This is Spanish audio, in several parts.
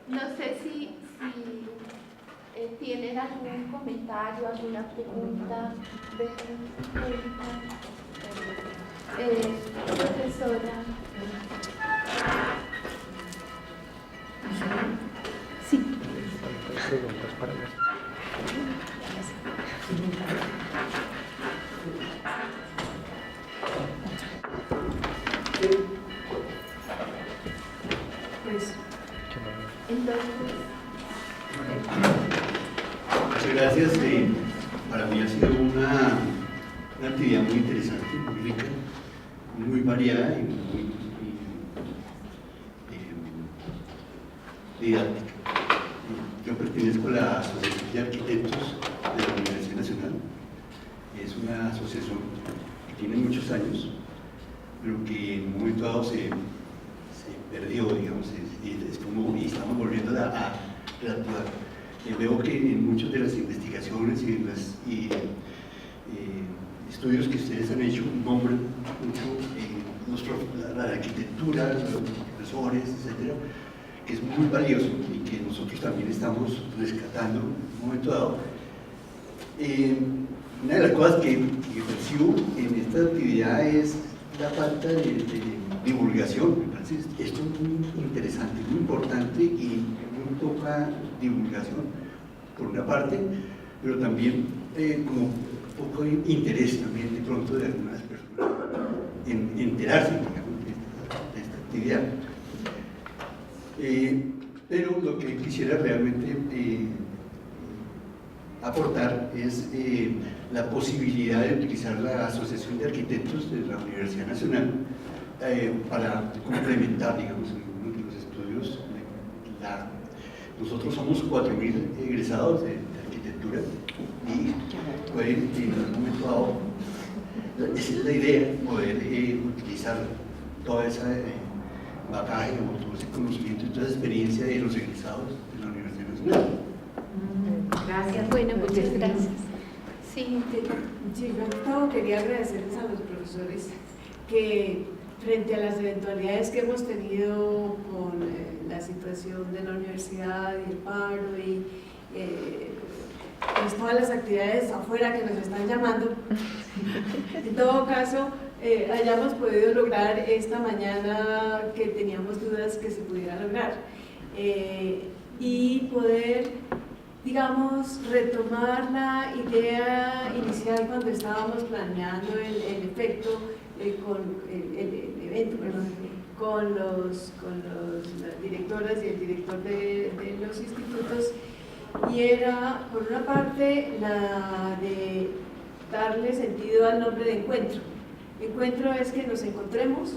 No sé si tienen algún comentario, alguna pregunta de profesora. Sí. Preguntas para ver. Pues, entonces. Muchas gracias. Para mí ha sido una actividad muy interesante, muy rica, muy variada y muy didáctica. Yo pertenezco a la Asociación de Arquitectos de la Universidad Nacional. Es una asociación que tiene muchos años, pero que en un momento dado se perdió, digamos, es como, y estamos volviendo a reactivar. Veo que en muchas de las investigaciones y en los estudios que ustedes han hecho nombran mucho la arquitectura, los profesores, etcétera, que es muy valioso y que nosotros también estamos rescatando en un momento dado. Una de las cosas que percibo en esta actividad es la falta de divulgación. Me parece esto muy interesante, muy importante y muy poca divulgación, por una parte, pero también como poco interés también de pronto de algunas personas en enterarse, digamos, de esta actividad. Pero lo que quisiera realmente aportar es la posibilidad de utilizar la Asociación de Arquitectos de la Universidad Nacional para complementar, digamos, algunos de los estudios. Nosotros somos 4.000 egresados de arquitectura y pueden en algún momento dado, esa es la idea, poder utilizar toda esa bagaje o todo ese conocimiento y toda esa experiencia de los egresados de la Universidad Nacional. Gracias. Bueno, muchas gracias. Sí, yo quería agradecerles a los profesores que frente a las eventualidades que hemos tenido con la situación de la universidad y el paro y pues todas las actividades afuera que nos están llamando, en todo caso hayamos podido lograr esta mañana que teníamos dudas que se pudiera lograr y poder, digamos, retomar la idea inicial cuando estábamos planeando el efecto con el evento, perdón, con las directoras y el director de los institutos, y era, por una parte, la de darle sentido al nombre de encuentro. Encuentro es que nos encontremos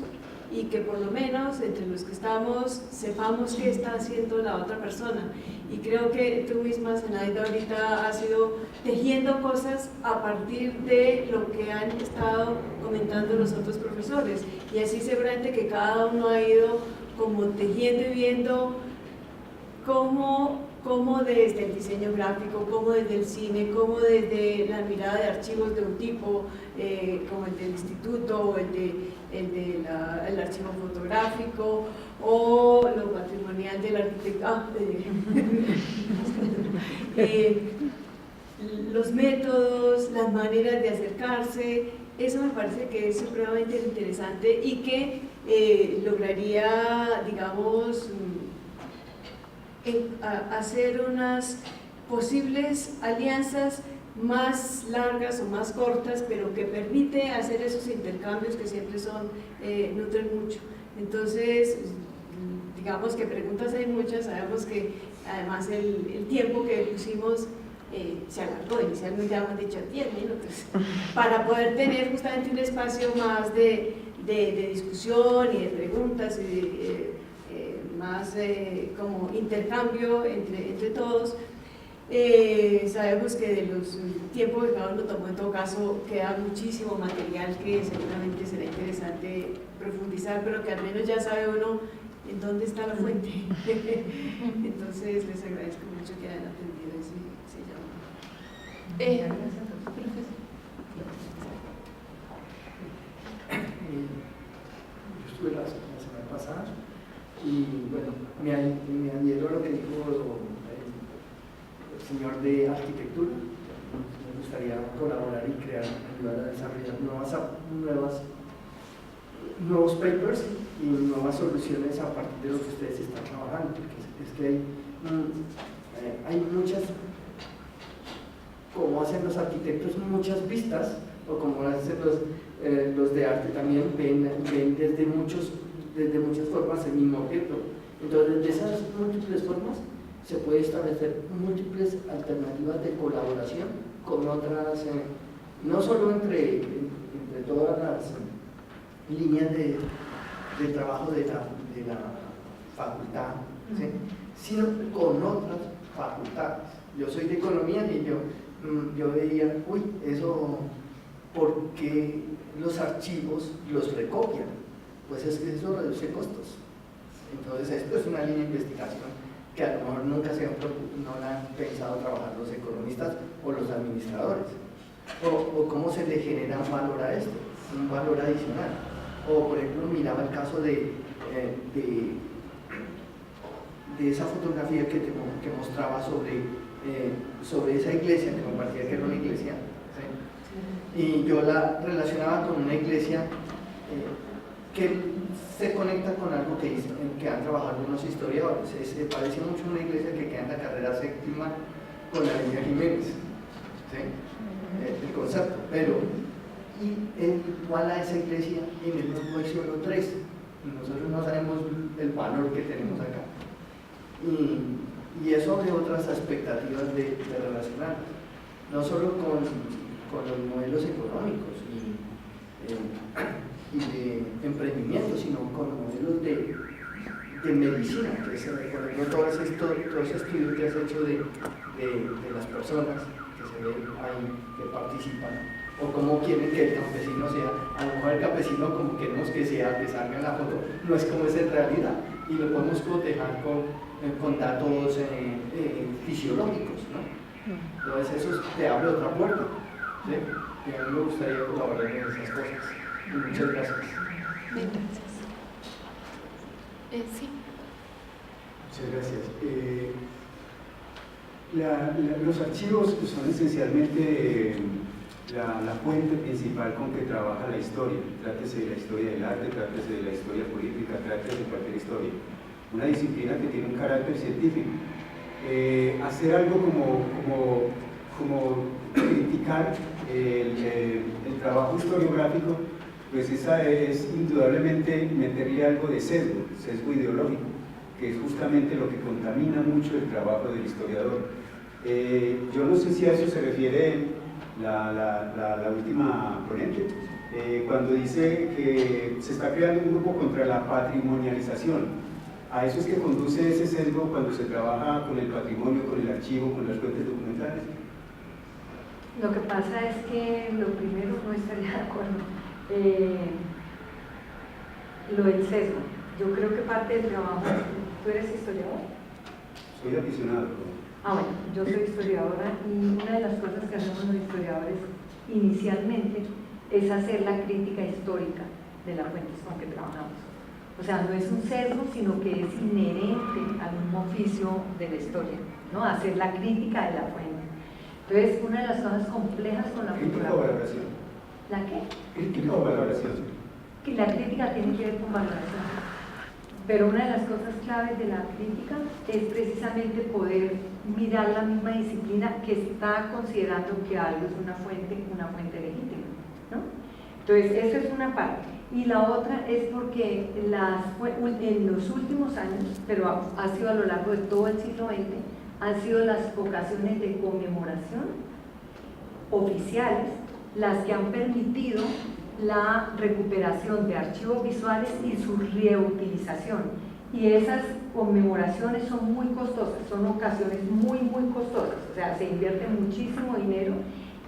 y que por lo menos entre los que estamos sepamos qué está haciendo la otra persona. Y creo que tú misma, Zenaida, ahorita has ido tejiendo cosas a partir de lo que han estado comentando los otros profesores. Y así seguramente que cada uno ha ido como tejiendo y viendo cómo desde el diseño gráfico, cómo desde el cine, cómo desde la mirada de archivos de un tipo, como el del instituto o el archivo fotográfico o lo patrimonial del arquitecto, los métodos, las maneras de acercarse. Eso me parece que es supremamente interesante y que lograría, digamos, hacer unas posibles alianzas más largas o más cortas, pero que permite hacer esos intercambios que siempre nutren mucho. Entonces, digamos que preguntas hay muchas, sabemos que además el tiempo que pusimos se alargó, inicialmente habíamos dicho 10 minutos, para poder tener justamente un espacio más de discusión y de preguntas y más como intercambio entre todos. Sabemos que de los tiempos que cada uno tomó, en todo caso queda muchísimo material que seguramente será interesante profundizar, pero que al menos ya sabe uno en dónde está la fuente. Entonces les agradezco mucho que hayan atendido ese llamado. Yo estuve la semana pasada y Y bueno, me adhiero a lo que dijo el señor de arquitectura. Me gustaría colaborar y ayudar a desarrollar nuevos papers y nuevas soluciones a partir de lo que ustedes están trabajando, porque es que hay muchas, como hacen los arquitectos, muchas vistas, o como hacen los de arte también, ven desde muchas formas el mismo objeto. Entonces, de esas múltiples formas se puede establecer múltiples alternativas de colaboración con otras, no solo entre todas las líneas de trabajo de la facultad, ¿sí?, sino con otras facultades. Yo soy de economía y yo veía, eso, ¿por qué los archivos los recopian? Pues es que eso reduce costos. Entonces, esto es una línea de investigación que a lo mejor nunca no la han pensado trabajar los economistas o los administradores. O cómo se le genera un valor a esto, un valor adicional. O, por ejemplo, miraba el caso de esa fotografía que mostraba sobre esa iglesia, que me parecía que era una iglesia, ¿sí?, y yo la relacionaba con una iglesia que se conecta con algo que han trabajado unos historiadores. Se parece mucho a una iglesia que queda en la carrera séptima con la Avenida Jiménez, ¿sí?, el concepto, pero igual a esa iglesia en el mundo hay solo 3, y nosotros no sabemos el valor que tenemos acá, y eso abre otras expectativas de relacionar, no solo con los modelos económicos y de emprendimiento, sino con modelos de medicina, que es, por ejemplo, todo ese estudio que has hecho de las personas que se ven ahí, que participan, o cómo quieren que el campesino sea. A lo mejor el campesino, como queremos que sea, que salga en la foto, no es como es en realidad, y lo podemos cotejar con datos fisiológicos, ¿no? Entonces eso te abre otra puerta, ¿sí? Y a mí me gustaría colaborar en esas cosas. Y muchas gracias. Gracias. Sí. Muchas gracias. Los archivos son esencialmente la fuente principal con que trabaja la historia. Trátese de la historia del arte, trátese de la historia política, trátese de cualquier historia. Una disciplina que tiene un carácter científico. Hacer algo como criticar el trabajo historiográfico, pues esa es indudablemente meterle algo de sesgo ideológico, que es justamente lo que contamina mucho el trabajo del historiador. Yo no sé si a eso se refiere la última ponente, cuando dice que se está creando un grupo contra la patrimonialización. A eso es que conduce ese sesgo cuando se trabaja con el patrimonio, con el archivo, con las fuentes documentales. Lo que pasa es que lo primero no estaría de acuerdo. Lo del sesgo. Yo creo que parte del trabajo. ¿Tú eres historiador? Soy aficionado. Bueno, yo soy historiadora y una de las cosas que hacemos los historiadores inicialmente es hacer la crítica histórica de las fuentes con que trabajamos. O sea, no es un sesgo, sino que es inherente al mismo oficio de la historia, ¿no? Hacer la crítica de la fuente. Entonces, una de las cosas complejas con la ¿Crítica o valoración? ¿La qué? ¿Crítica o valoración? Que la crítica tiene que ver con valoración. Pero una de las cosas claves de la crítica es precisamente poder mirar la misma disciplina que está considerando que algo es una fuente legítima, ¿no? Entonces, eso es una parte. Y la otra es porque en los últimos años, pero ha sido a lo largo de todo el siglo XX, han sido las ocasiones de conmemoración oficiales las que han permitido la recuperación de archivos visuales y su reutilización. Y esas conmemoraciones son muy costosas, son ocasiones muy costosas, o sea, se invierte muchísimo dinero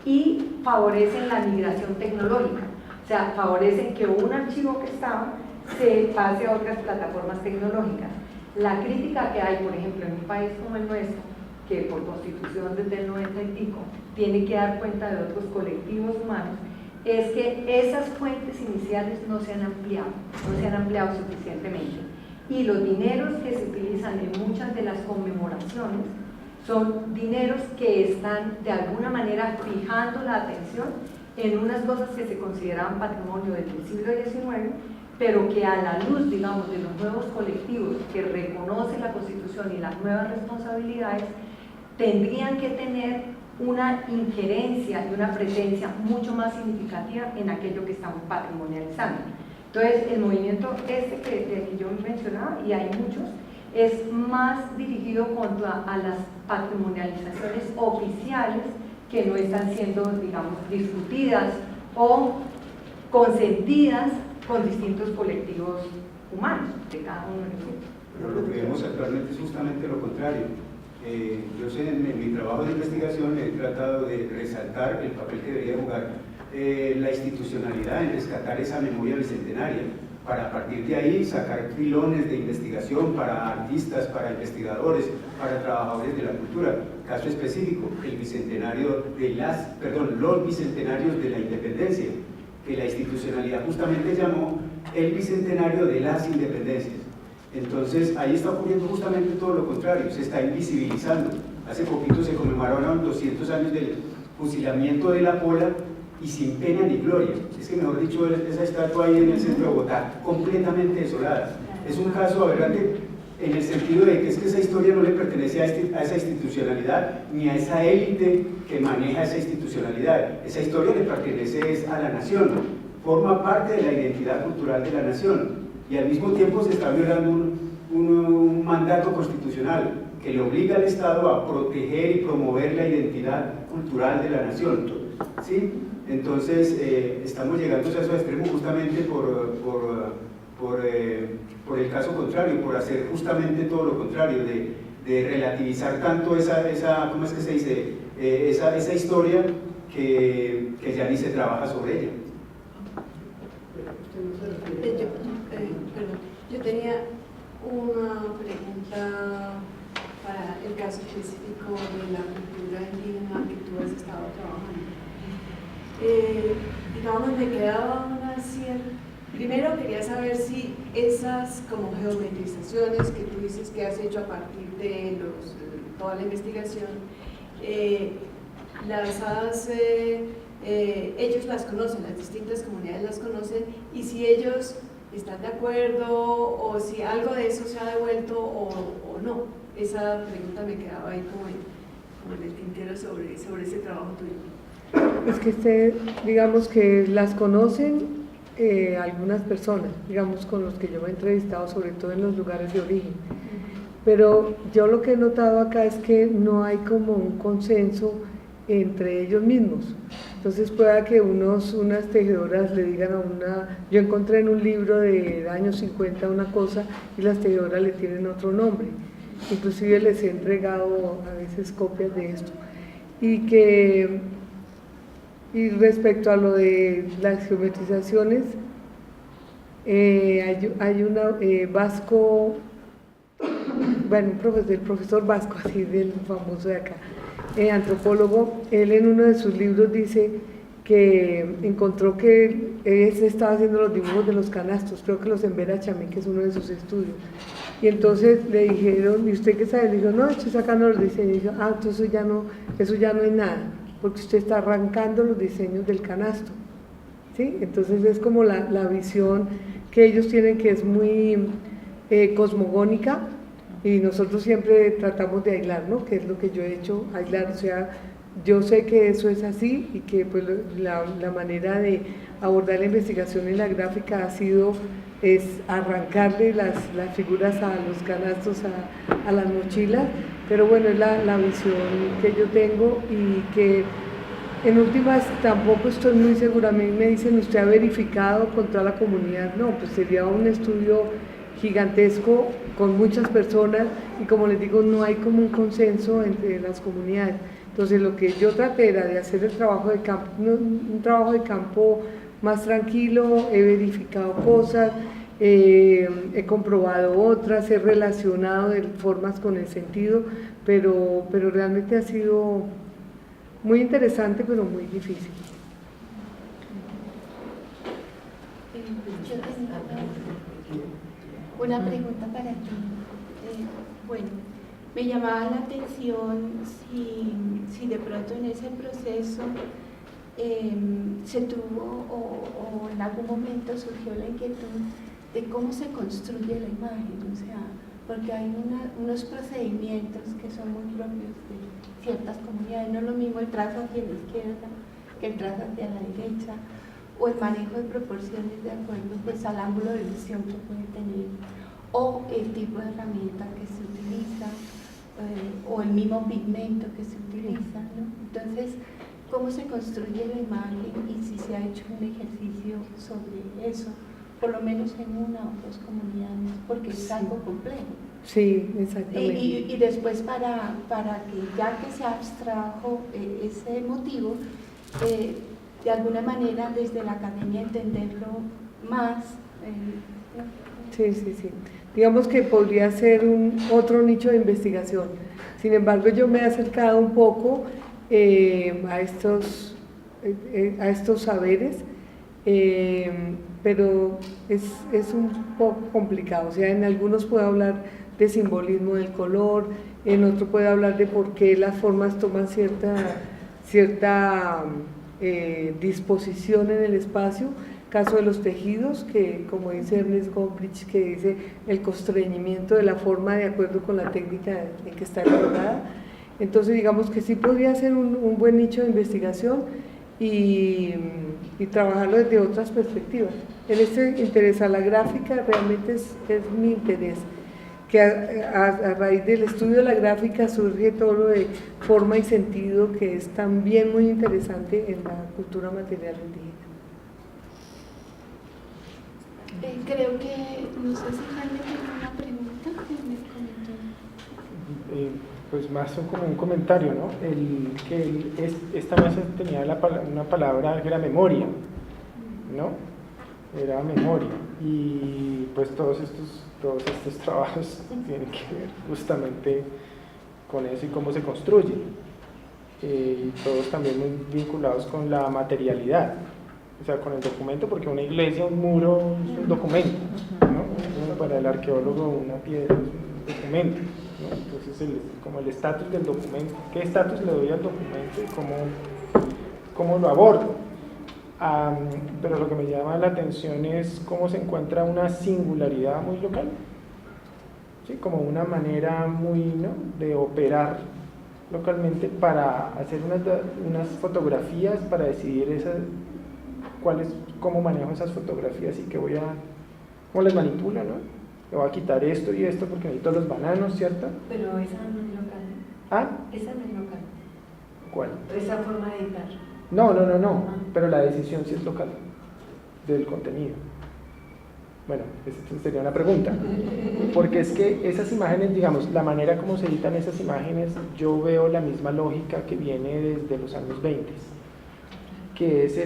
y favorecen la migración tecnológica, o sea, favorecen que un archivo que estaba se pase a otras plataformas tecnológicas. La crítica que hay, por ejemplo, en un país como el nuestro, que por constitución desde el 90 y pico tiene que dar cuenta de otros colectivos humanos, es que esas fuentes iniciales no se han ampliado suficientemente. y los dineros que se utilizan en muchas de las conmemoraciones son dineros que están de alguna manera fijando la atención en unas cosas que se consideraban patrimonio desde el siglo XIX, pero que a la luz, digamos, de los nuevos colectivos que reconocen la Constitución y las nuevas responsabilidades, tendrían que tener una injerencia y una presencia mucho más significativa en aquello que estamos patrimonializando. Entonces, el movimiento del que yo mencionaba, y hay muchos, es más dirigido contra a las patrimonializaciones oficiales que no están siendo, digamos, discutidas o consentidas con distintos colectivos humanos de cada uno de nosotros. Pero lo que vemos actualmente es justamente lo contrario. Yo sé, en mi trabajo de investigación he tratado de resaltar el papel que debería jugar la institucionalidad en rescatar esa memoria bicentenaria, para a partir de ahí sacar filones de investigación para artistas, para investigadores, para trabajadores de la cultura. Caso específico, el bicentenario de los bicentenarios de la independencia, que la institucionalidad justamente llamó el bicentenario de las independencias. Entonces ahí está ocurriendo justamente todo lo contrario, se está invisibilizando. Hace poquito se conmemoraron 200 años del fusilamiento de la Pola y sin pena ni gloria. Es que, mejor dicho, esa estatua ahí en el centro de Bogotá, completamente desolada. Es un caso aberrante en el sentido de que es que esa historia no le pertenece a esa institucionalidad ni a esa élite que maneja esa institucionalidad. Esa historia le pertenece a la nación, forma parte de la identidad cultural de la nación, y al mismo tiempo se está violando un mandato constitucional que le obliga al Estado a proteger y promover la identidad cultural de la nación, ¿sí? Entonces estamos llegando a esos extremos justamente por el caso contrario, por hacer justamente todo lo contrario, de relativizar tanto esa ¿cómo es que se dice? Esa historia que ya ni se trabaja sobre ella. Yo tenía una pregunta para el caso específico de la cultura indígena que tú has estado trabajando. Digamos, me quedaba una cierta... Primero quería saber si esas como geometrizaciones que tú dices que has hecho a partir de toda la investigación, ellos las conocen, las distintas comunidades las conocen, y si ellos están de acuerdo o si algo de eso se ha devuelto o no. Esa pregunta me quedaba ahí como en el tintero sobre ese trabajo tuyo. Es que digamos que las conocen algunas personas, digamos con los que yo me he entrevistado, sobre todo en los lugares de origen, pero yo lo que he notado acá es que no hay como un consenso entre ellos mismos. Entonces pueda que unas tejedoras le digan a una, yo encontré en un libro de años 50 una cosa y las tejedoras le tienen otro nombre, inclusive les he entregado a veces copias de esto, y respecto a lo de las geometrizaciones, hay una Vasco, bueno, el profesor Vasco, así del famoso de acá, antropólogo, él en uno de sus libros dice que encontró que él se estaba haciendo los dibujos de los canastos, creo que los Embera Chamí, que es uno de sus estudios, y entonces le dijeron, ¿y usted qué sabe? Le dijo, no, estoy sacando los diseños, y dijo, entonces eso ya no es nada, porque usted está arrancando los diseños del canasto, ¿sí? Entonces es como la visión que ellos tienen, que es muy cosmogónica, y nosotros siempre tratamos de aislar, ¿no? Que es lo que yo he hecho, aislar, o sea, yo sé que eso es así y que pues la manera de abordar la investigación en la gráfica ha sido arrancarle las figuras a los canastos, a las mochilas, pero bueno, es la visión que yo tengo, y que en últimas tampoco estoy muy segura. A mí me dicen, ¿usted ha verificado con toda la comunidad? No, pues sería un estudio gigantesco con muchas personas, y como les digo, no hay como un consenso entre las comunidades. Entonces lo que yo traté era de hacer el trabajo de campo, un trabajo de campo más tranquilo, he verificado cosas, he comprobado otras, he relacionado de formas con el sentido, pero realmente ha sido muy interesante, pero muy difícil. Una pregunta para ti. Bueno, me llamaba la atención si de pronto en ese proceso se tuvo o en algún momento surgió la inquietud de cómo se construye la imagen, o sea, porque hay unos procedimientos que son muy propios de ciertas comunidades, no es lo mismo el trazo hacia la izquierda que el trazo hacia la derecha, o el manejo de proporciones de acuerdo pues, al ángulo de visión que puede tener, o el tipo de herramienta que se utiliza, o el mismo pigmento que se utiliza, ¿no? Entonces, ¿cómo se construye la imagen y si se ha hecho un ejercicio sobre eso, por lo menos en una o dos comunidades, porque es algo complejo? Sí, exactamente. Y después para que ya que se abstrajo ese motivo, de alguna manera desde la academia entenderlo más. Sí. Digamos que podría ser otro nicho de investigación. Sin embargo, yo me he acercado un poco a estos saberes, pero es un poco complicado. O sea, en algunos puedo hablar de simbolismo del color, en otro puedo hablar de por qué las formas toman cierta disposición en el espacio. Caso de los tejidos, que como dice Ernest Gombrich, que dice el constreñimiento de la forma de acuerdo con la técnica en que está elaborada. Entonces digamos que sí podría ser un buen nicho de investigación y trabajarlo desde otras perspectivas. En este interés a la gráfica realmente es mi interés, que a raíz del estudio de la gráfica surge todo lo de forma y sentido, que es también muy interesante en la cultura material indígena. Creo que, no sé si Jaime tiene una pregunta que me comentó. Pues más como un comentario, ¿no? Esta mesa tenía una palabra que era memoria, ¿no? Era memoria. Y pues todos estos trabajos tienen que ver justamente con eso y cómo se construyen. Y todos también muy vinculados con la materialidad. O sea, con el documento, porque una iglesia, un muro es un documento, ¿no? Para el arqueólogo una piedra es un documento, ¿no? Entonces, como el estatus del documento, ¿qué estatus le doy al documento y cómo lo abordo? Pero lo que me llama la atención es cómo se encuentra una singularidad muy local, ¿sí? Como una manera muy, ¿no?, de operar localmente para hacer unas fotografías, para decidir cómo manejo esas fotografías y cómo las manipulo, ¿no? Le voy a quitar esto y esto porque necesito los bananos, ¿cierto? Pero esa no es local. ¿Ah? Esa no es local. ¿Cuál? Esa forma de editar. No, pero la decisión sí es local, del contenido. Bueno, esa sería una pregunta, porque es que esas imágenes, digamos, la manera como se editan esas imágenes, yo veo la misma lógica que viene desde los años 20, que es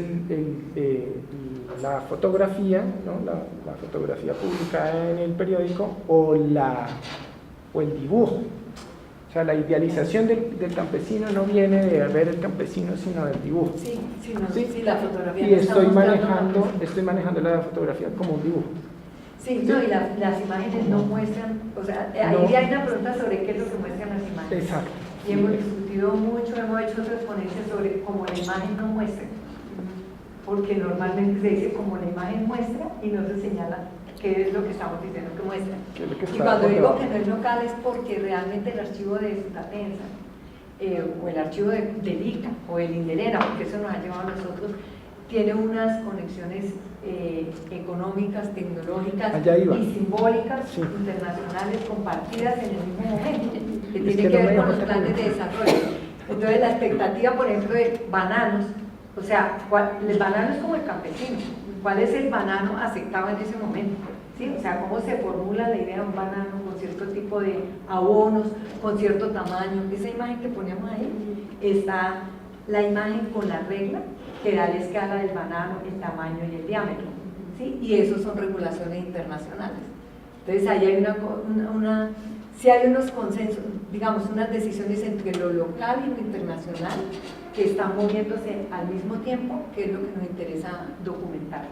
la fotografía, ¿no? la fotografía publicada en el periódico o el dibujo. O sea, la idealización del campesino no viene de ver el campesino, sino del dibujo. Sí, la fotografía. Y estoy manejando la fotografía como un dibujo. Sí, no, y las imágenes no muestran, o sea, ahí hay una pregunta sobre qué es lo que muestran las imágenes. Exacto. Y hemos discutido mucho, hemos hecho otras ponencias sobre cómo la imagen no muestra, porque normalmente se dice como la imagen muestra y no se señala qué es lo que estamos diciendo que muestra. Y cuando digo que no es local es porque realmente el archivo de Sutatensa o el archivo del ICA o el Inderera, porque eso nos ha llevado a nosotros, tiene unas conexiones económicas, tecnológicas y simbólicas internacionales compartidas en el mismo momento, que tiene que ver con los planes de desarrollo. Entonces la expectativa, por ejemplo, de bananos, o sea, el banano es como el campesino, ¿cuál es el banano aceptado en ese momento? ¿Sí? O sea, cómo se formula la idea de un banano con cierto tipo de abonos, con cierto tamaño. Esa imagen que ponemos ahí está la imagen con la regla que da la escala del banano, el tamaño y el diámetro, ¿sí? Y esos son regulaciones internacionales. Entonces ahí hay sí hay unos consensos, digamos, unas decisiones entre lo local y lo internacional que están moviéndose al mismo tiempo, que es lo que nos interesa documentar.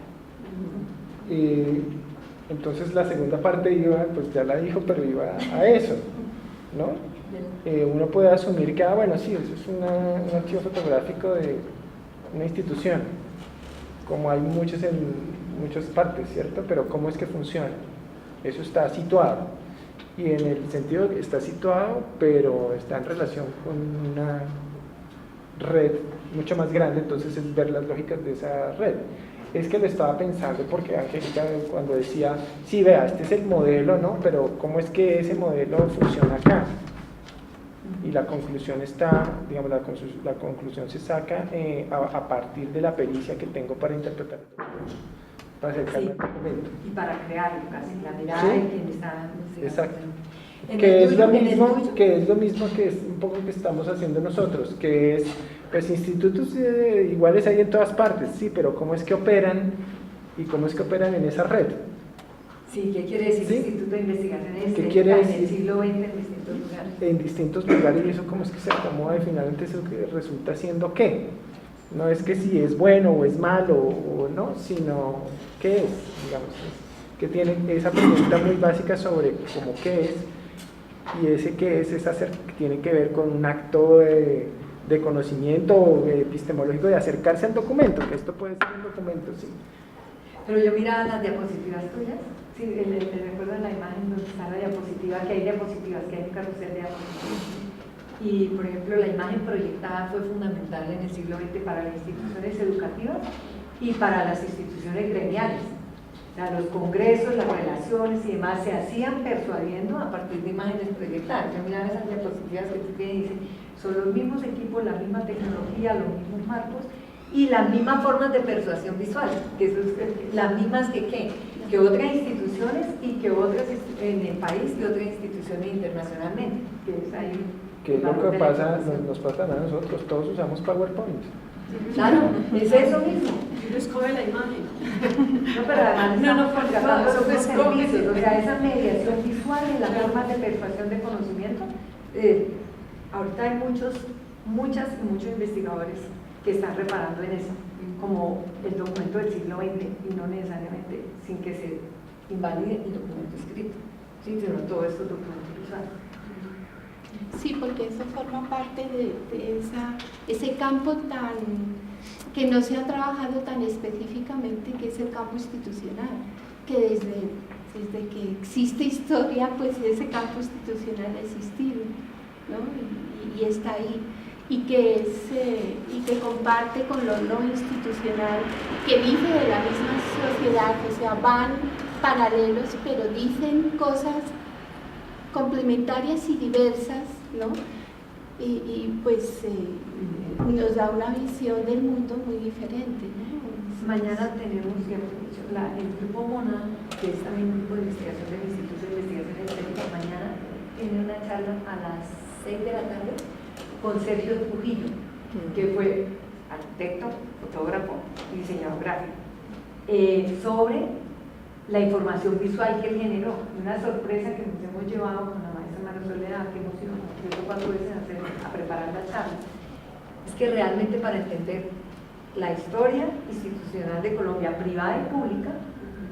Entonces la segunda parte iba, pues ya la dijo, pero iba a eso, ¿no? Uno puede asumir que, bueno, sí, eso es un archivo fotográfico de una institución, como hay muchos en muchas partes, ¿cierto? Pero ¿cómo es que funciona? Eso está situado, y en el sentido que está situado, pero está en relación con una red mucho más grande, entonces es ver las lógicas de esa red. Es que lo estaba pensando porque Angélica cuando decía, sí, vea, este es el modelo, ¿no? Pero ¿cómo es que ese modelo funciona acá? Y la conclusión está, digamos, la conclusión se saca a partir de la pericia que tengo para interpretar el documento, para acercarme al documento. Y para crearlo casi, la mirada Sí. de quien está... Exacto. Que es lo mismo que es un poco que estamos haciendo nosotros, que es, pues institutos iguales hay en todas partes, sí, pero ¿cómo es que operan y cómo es que operan en esa red? Sí, ¿qué quiere decir ¿Sí? Instituto de Investigaciones ¿Qué quiere en decir? el siglo XX en distintos lugares? En distintos lugares, y eso cómo es que se acomoda y finalmente eso que resulta siendo qué. No es que si es bueno o es malo o no, sino qué es, digamos, que tiene esa pregunta muy básica sobre cómo qué es. Y ese que es tiene que ver con un acto de conocimiento epistemológico de acercarse al documento, que esto puede ser un documento, sí. Pero yo miraba las diapositivas tuyas, sí, te recuerdo la imagen donde está la diapositiva, que hay diapositivas, que hay un carrusel de diapositivas. Y, por ejemplo, la imagen proyectada fue fundamental en el siglo XX para las instituciones educativas y para las instituciones gremiales. O sea, los congresos, las relaciones y demás se hacían persuadiendo a partir de imágenes proyectadas. Yo miraba esas diapositivas que tú tienes y dices, son los mismos equipos, la misma tecnología, los mismos marcos y las mismas formas de persuasión visual, que son las mismas que otras instituciones y que otras en el país y otras instituciones internacionalmente. Que es ahí ¿Qué es lo que pasa, nos pasa a nosotros? Todos usamos PowerPoint. Claro, es eso mismo. Y uno escoge la imagen. No, pero además estamos contratando eso los es servicios, o sea, esa mediación visual en las formas de persuasión de conocimiento. Ahorita hay muchos investigadores que están reparando en eso, como el documento del siglo XX, y no necesariamente sin que se invalide el documento escrito, ¿sí? Sino todos estos documentos visuales. Sí, porque eso forma parte de ese campo que no se ha trabajado tan específicamente, que es el campo institucional, que desde que existe historia, pues ese campo institucional ha existido, ¿no? Y está ahí, y que comparte con lo no institucional, que vive de la misma sociedad, o sea, van paralelos, pero dicen cosas complementarias y diversas, ¿no? Y pues nos da una visión del mundo muy diferente, ¿no? Mañana tenemos, el grupo MONA, que es también un grupo de investigación del Instituto de Investigaciones Estéticas, mañana tiene una charla a las 6 de la tarde con Sergio Trujillo, que fue arquitecto, fotógrafo y diseñador gráfico, sobre la información visual que él generó. Una sorpresa que nos hemos llevado con la maestra María Soledad, que hemos ido 3 o 4 veces a preparar la charla, es que realmente para entender la historia institucional de Colombia, privada y pública,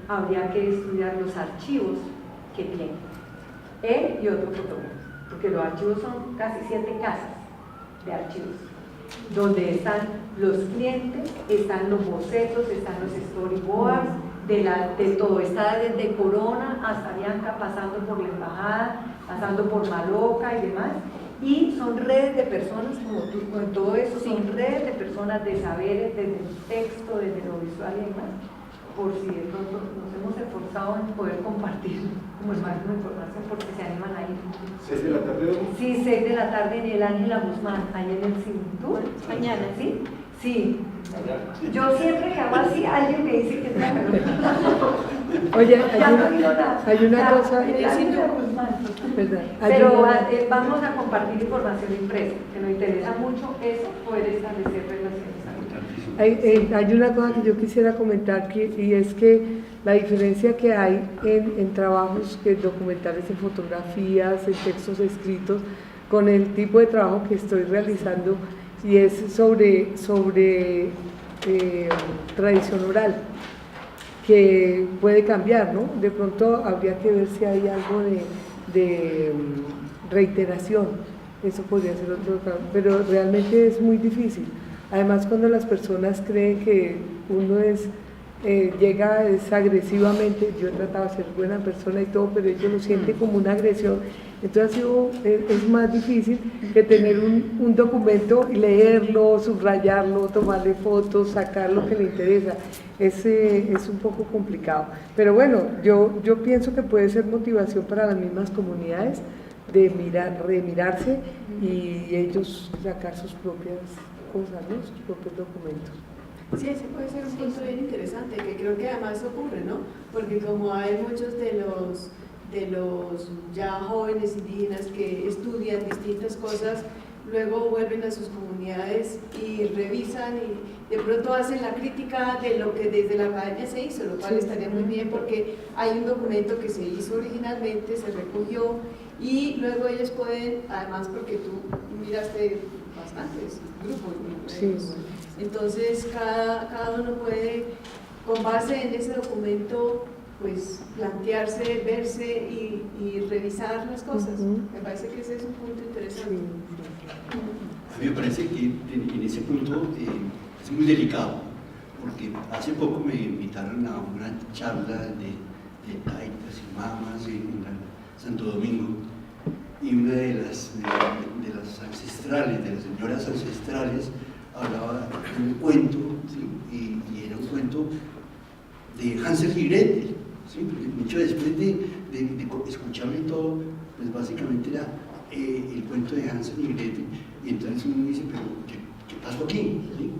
habría que estudiar los archivos que tiene él y otros fotógrafos, porque los archivos son casi 7 casas de archivos, donde están los clientes, están los bocetos, están los storyboards, de todo, está desde Corona hasta Bianca, pasando por la embajada, pasando por Maloca y demás, y son redes de personas como tú, con todo eso, son redes de personas, de saberes, desde el texto, desde lo visual y demás, por si de pronto nos hemos esforzado en poder compartir como el máximo de información, porque se animan a ir. 6 de la tarde. Sí, 6 de la tarde en el Ángela Guzmán, ahí en el Cintur. Mañana, ¿Sí? Sí. Yo siempre que hago así, alguien me dice que está Oye, ya no digo nada. hay una cosa, En el Ángela Guzmán. ¿verdad? Pero vamos a compartir información impresa, que nos interesa mucho eso, poder establecer relaciones. Hay una cosa que yo quisiera comentar y es que la diferencia que hay en trabajos documentales, en fotografías, en textos escritos, con el tipo de trabajo que estoy realizando, y es sobre tradición oral, que puede cambiar, ¿no? De pronto habría que ver si hay algo de reiteración, eso podría ser otro caso, pero realmente es muy difícil. Además, cuando las personas creen que uno llega agresivamente, yo he tratado de ser buena persona y todo, pero ellos lo sienten como una agresión, entonces es más difícil que tener un documento y leerlo, subrayarlo, tomarle fotos, sacar lo que le interesa. Es un poco complicado, pero bueno, yo pienso que puede ser motivación para las mismas comunidades de remirarse y ellos sacar sus propias cosas, ¿no? Sus propios documentos. Sí, ese puede ser un punto bien interesante, que creo que además ocurre, ¿no? Porque como hay muchos de los ya jóvenes indígenas que estudian distintas cosas, luego vuelven a sus comunidades y revisan y de pronto hacen la crítica de lo que desde la academia se hizo, lo cual estaría muy bien porque hay un documento que se hizo originalmente, se recogió y luego ellos pueden, además porque tú miraste bastantes grupos, ¿no? Sí. Entonces cada uno puede, con base en ese documento, pues plantearse, verse y revisar las cosas. Me parece que ese es un punto interesante. A mí me parece que en ese punto es muy delicado, porque hace poco me invitaron a una charla de taitas y mamas en Santo Domingo, y una de las ancestrales, de las señoras ancestrales, hablaba de un cuento, ¿sí? y era un cuento de Hansel y Gretel, ¿sí? Mucho después de escucharlo y todo, pues básicamente era el cuento de Hansel y Gretel, y entonces uno dice, pero ¿qué pasó aquí? ¿Sí?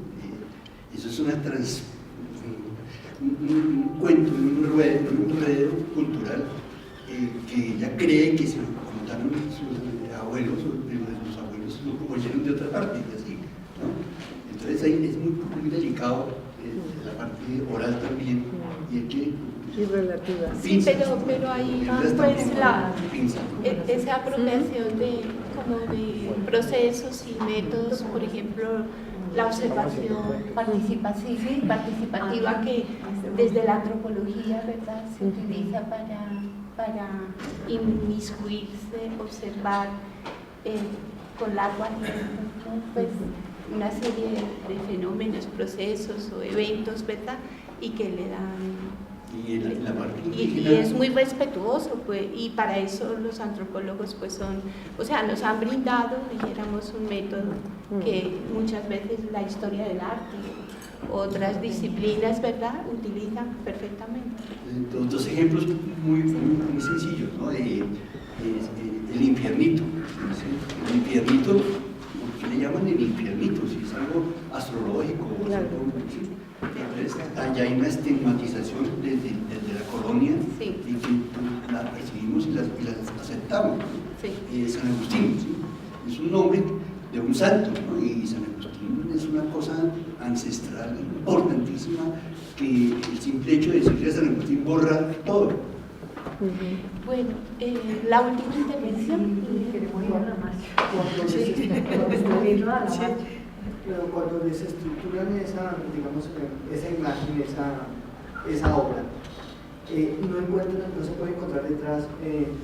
Eso es un cuento, un enredo cultural que ella cree que se lo contaron sus abuelos, o sus abuelos lo oyeron de otra parte, y así, ¿no? Entonces ahí es muy delicado la parte oral también, y hay que... Y relativa. Sí, pero ahí pues esa apropiación de procesos y métodos, por ejemplo, la observación participativa que desde la antropología, ¿verdad?, se utiliza para inmiscuirse, observar con largo aliento, ¿no? Pues una serie de fenómenos, procesos o eventos, ¿verdad?, y que le dan... Y es muy respetuoso, pues, y para eso los antropólogos pues son, o sea, nos han brindado, dijéramos, un método que muchas veces la historia del arte, otras disciplinas, ¿verdad?, utilizan perfectamente. Dos ejemplos muy sencillos, ¿no? El infiernito. ¿Sí? El infiernito, ¿por qué le llaman el infiernito? Si es algo astrológico, claro. ¿Sí? Entonces, allá hay una estigmatización desde la colonia, sí, y que la percibimos y las aceptamos. Sí. San Agustín, ¿sí? Es un nombre de un santo, ¿no? Y San Agustín es una cosa ancestral importantísima que el simple hecho de decirle a San Agustín borra todo. Bueno, la última intervención. Queremos ir a la marcha. Pero cuando desestructuran esa imagen, esa obra, no se puede encontrar detrás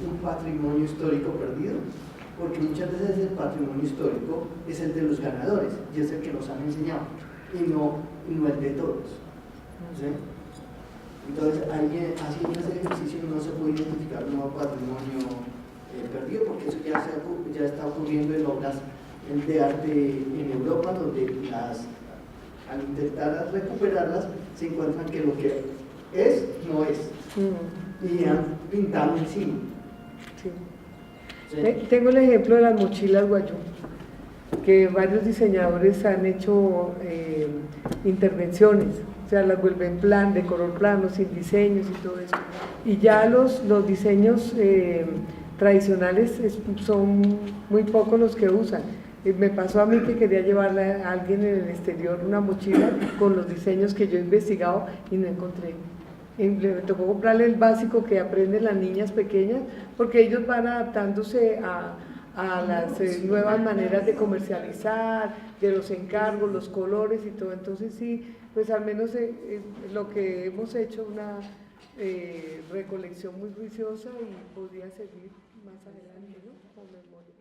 un patrimonio histórico perdido, porque muchas veces el patrimonio histórico es el de los ganadores y es el que nos han enseñado, y no el de todos. ¿Sí? Entonces, haciendo ese ejercicio no se puede identificar un nuevo patrimonio perdido, porque eso ya está ocurriendo en obras de arte en Europa, donde al intentar recuperarlas se encuentran que lo que es, no es, y han pintado encima. Sí. ¿Sí? Tengo el ejemplo de las mochilas Guayú, que varios diseñadores han hecho intervenciones, o sea, las vuelven plan, de color plano, sin diseños y todo eso. Y ya los diseños tradicionales son muy pocos los que usan. Me pasó a mí que quería llevarle a alguien en el exterior una mochila con los diseños que yo he investigado y no encontré. Me tocó comprarle el básico que aprenden las niñas pequeñas, porque ellos van adaptándose a las nuevas maneras de comercializar, de los encargos, los colores y todo. Entonces sí, pues al menos lo que hemos hecho, una recolección muy juiciosa y podría seguir más adelante, ¿no? Con memoria.